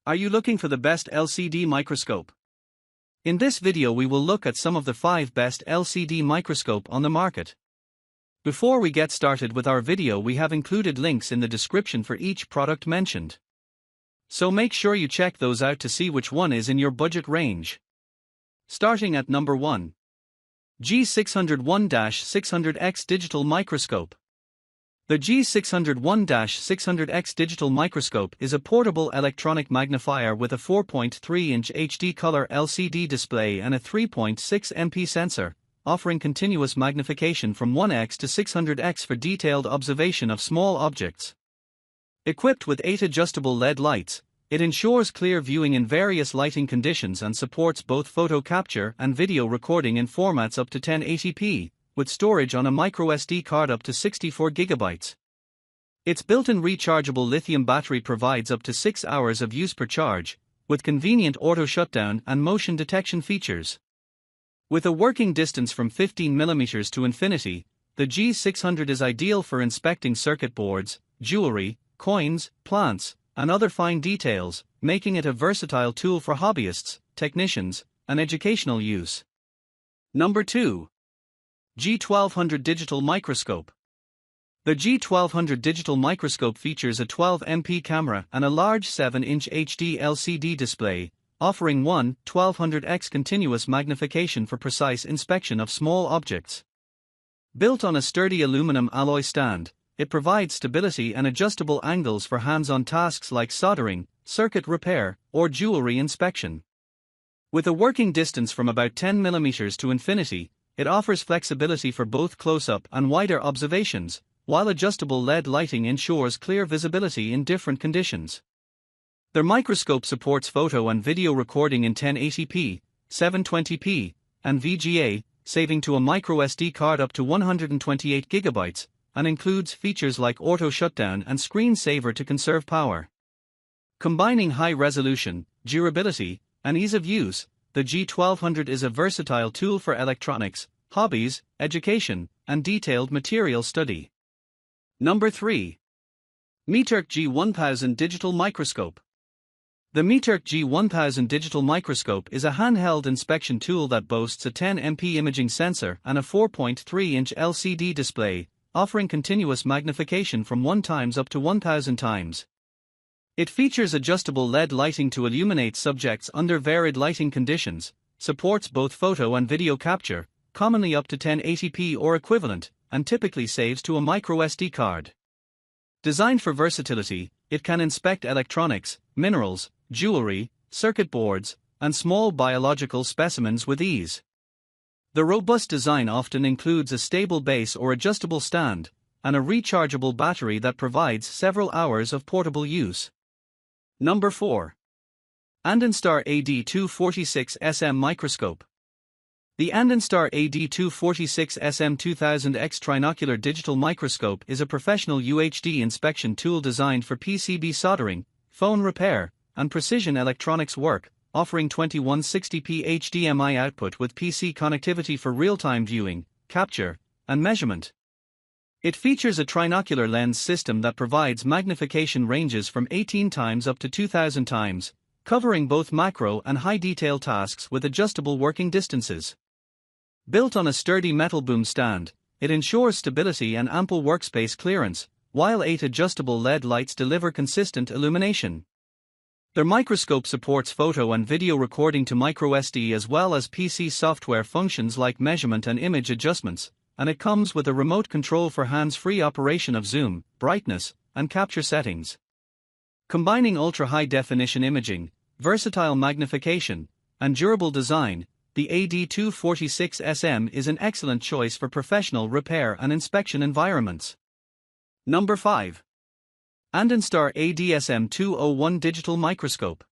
Are you looking for the best LCD microscope? In this video we will look at some of the 5 best LCD microscope on the market. Before we get started with our video, we have included links in the description for each product mentioned. So make sure you check those out to see which one is in your budget range. Starting at number 1. G601-600X Digital Microscope. The G601-600X Digital Microscope is a portable electronic magnifier with a 4.3-inch HD color LCD display and a 3.6 MP sensor, offering continuous magnification from 1x to 600x for detailed observation of small objects. Equipped with 8 adjustable LED lights, it ensures clear viewing in various lighting conditions and supports both photo capture and video recording in formats up to 1080p. With storage on a microSD card up to 64 GB. Its built-in rechargeable lithium battery provides up to 6 hours of use per charge, with convenient auto shutdown and motion detection features. With a working distance from 15 mm to infinity, the G600 is ideal for inspecting circuit boards, jewelry, coins, plants, and other fine details, making it a versatile tool for hobbyists, technicians, and educational use. Number 2. G1200 Digital Microscope. The G1200 Digital Microscope features a 12 MP camera and a large 7-inch HD LCD display, offering 1200x continuous magnification for precise inspection of small objects. Built on a sturdy aluminum alloy stand, it provides stability and adjustable angles for hands-on tasks like soldering, circuit repair, or jewelry inspection. With a working distance from about 10 mm to infinity, it offers flexibility for both close-up and wider observations, while adjustable LED lighting ensures clear visibility in different conditions. Their microscope supports photo and video recording in 1080p, 720p, and VGA, saving to a microSD card up to 128 GB, and includes features like auto shutdown and screensaver to conserve power. Combining high resolution, durability, and ease of use, the G1200 is a versatile tool for electronics, hobbies, education, and detailed material study. Number 3. Meterk G1000 Digital Microscope. The Meterk G1000 Digital Microscope is a handheld inspection tool that boasts a 10 MP imaging sensor and a 4.3-inch LCD display, offering continuous magnification from 1 times up to 1000 times. It features adjustable LED lighting to illuminate subjects under varied lighting conditions, supports both photo and video capture, commonly up to 1080p or equivalent, and typically saves to a microSD card. Designed for versatility, it can inspect electronics, minerals, jewelry, circuit boards, and small biological specimens with ease. The robust design often includes a stable base or adjustable stand, and a rechargeable battery that provides several hours of portable use. Number 4. Andonstar AD246SM Microscope. The Andonstar AD246SM 2000X Trinocular Digital Microscope is a professional UHD inspection tool designed for PCB soldering, phone repair, and precision electronics work, offering 2160p HDMI output with PC connectivity for real-time viewing, capture, and measurement. It features a trinocular lens system that provides magnification ranges from 18 times up to 2000 times, covering both macro and high-detail tasks with adjustable working distances. Built on a sturdy metal boom stand, it ensures stability and ample workspace clearance, while 8 adjustable LED lights deliver consistent illumination. Their microscope supports photo and video recording to microSD as well as PC software functions like measurement and image adjustments, and it comes with a remote control for hands-free operation of zoom, brightness, and capture settings. Combining ultra-high-definition imaging, versatile magnification, and durable design, the AD246SM is an excellent choice for professional repair and inspection environments. Number 5. Andonstar ADSM201 Digital Microscope.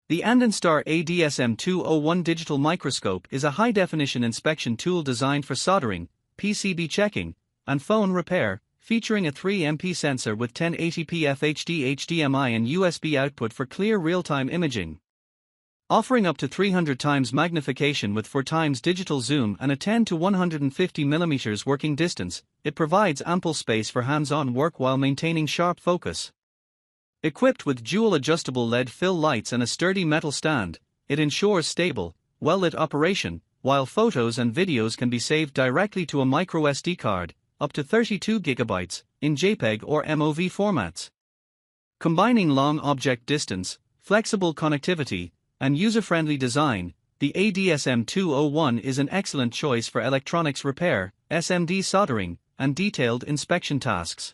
The Andonstar ADSM201 Digital Microscope is a high-definition inspection tool designed for soldering, PCB checking, and phone repair, featuring a 3 MP sensor with 1080p FHD HDMI and USB output for clear real-time imaging. Offering up to 300 times magnification with 4 times digital zoom and a 10 to 150 mm working distance, it provides ample space for hands-on work while maintaining sharp focus. Equipped with dual adjustable LED fill lights and a sturdy metal stand, it ensures stable, well-lit operation, while photos and videos can be saved directly to a microSD card, up to 32 GB, in JPEG or MOV formats. Combining long object distance, flexible connectivity, and user-friendly design, the ADSM201 is an excellent choice for electronics repair, SMD soldering, and detailed inspection tasks.